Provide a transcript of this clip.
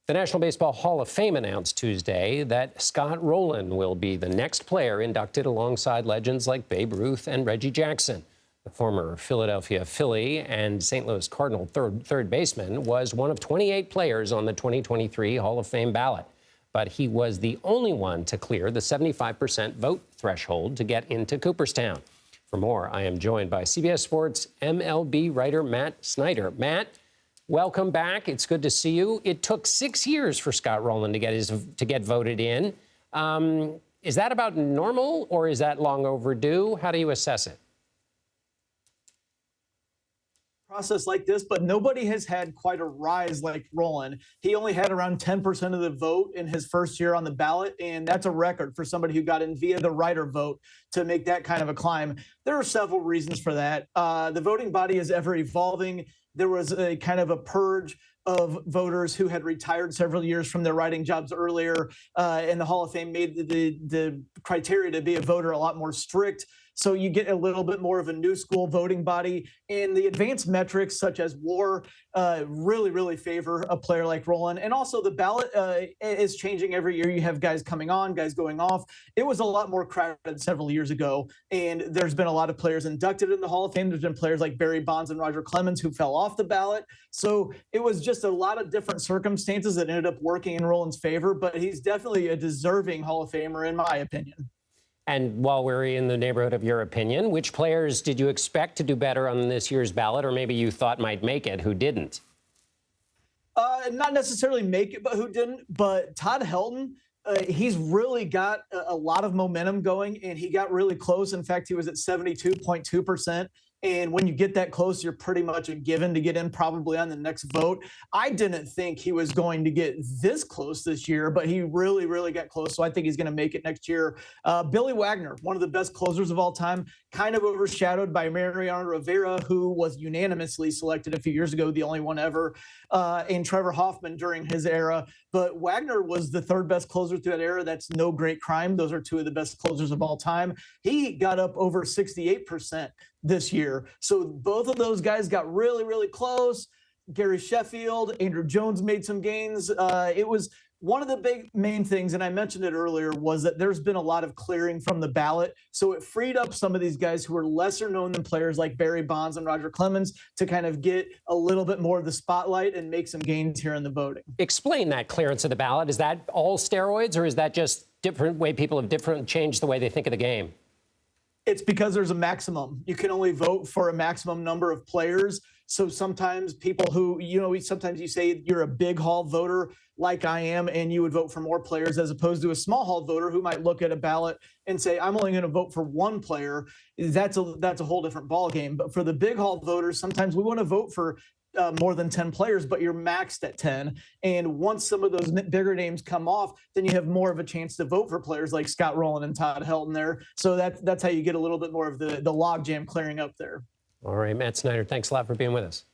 The National Baseball Hall of Fame announced Tuesday that Scott Rolen will be the next player inducted alongside legends like Babe Ruth and Reggie Jackson. The former Philadelphia Philly and St. Louis Cardinal third baseman was one of 28 players on the 2023 Hall of Fame ballot. But he was the only one to clear the 75% vote threshold to get into Cooperstown. For more, I am joined by CBS Sports MLB writer Matt Snyder. Matt, welcome back. It's good to see you. It took 6 years for Scott Rolen to get voted in. Is that about normal, or is that long overdue? How do you assess it? Process like this, but nobody has had quite a rise like Rolen. He only had around 10% of the vote in his first year on the ballot, and that's a record for somebody who got in via the writer vote to make that kind of a climb. There are several reasons for that. The voting body is ever evolving. There was a kind of a purge of voters who had retired several years from their writing jobs earlier, and the Hall of Fame made the criteria to be a voter a lot more strict. So you get a little bit more of a new school voting body, and the advanced metrics such as WAR really favor a player like Rolen. And also the ballot is changing every year. You have guys coming on, guys going off. It was a lot more crowded several years ago, and there's been a lot of players inducted in the Hall of Fame. There's been players like Barry Bonds and Roger Clemens who fell off the ballot. So it was just a lot of different circumstances that ended up working in Rolen's favor, but he's definitely a deserving Hall of Famer in my opinion. And while we're in the neighborhood of your opinion, which players did you expect to do better on this year's ballot, or maybe you thought might make it, who didn't? Not necessarily make it, but who didn't. But Todd Helton, he's really got a lot of momentum going, and he got really close. In fact, he was at 72.2%. And when you get that close, you're pretty much a given to get in probably on the next vote. I didn't think he was going to get this close this year, but he really got close. So I think he's going to make it next year. Billy Wagner, one of the best closers of all time, kind of overshadowed by Mariano Rivera, who was unanimously selected a few years ago, the only one ever, and Trevor Hoffman during his era. But Wagner was the third best closer through that era. That's no great crime. Those are two of the best closers of all time. He got up over 68% this year. So both of those guys got really close. Gary Sheffield, Andrew Jones made some gains. It was one of the big main things, and I mentioned it earlier, was that there's been a lot of clearing from the ballot. So it freed up some of these guys who are lesser known than players like Barry Bonds and Roger Clemens to kind of get a little bit more of the spotlight and make some gains here in the voting. Explain that clearance of the ballot. Is that all steroids, or is that just different way people have changed the way they think of the game? It's because there's a maximum. You can only vote for a maximum number of players. So sometimes people who, sometimes you say you're a big hall voter like I am, and you would vote for more players as opposed to a small hall voter who might look at a ballot and say, I'm only going to vote for one player. That's a whole different ballgame. But for the big hall voters, sometimes we want to vote for more than 10 players, but you're maxed at 10. And once some of those bigger names come off, then you have more of a chance to vote for players like Scott Rolen and Todd Helton there. So that's how you get a little bit more of the logjam clearing up there. All right, Matt Snyder, thanks a lot for being with us.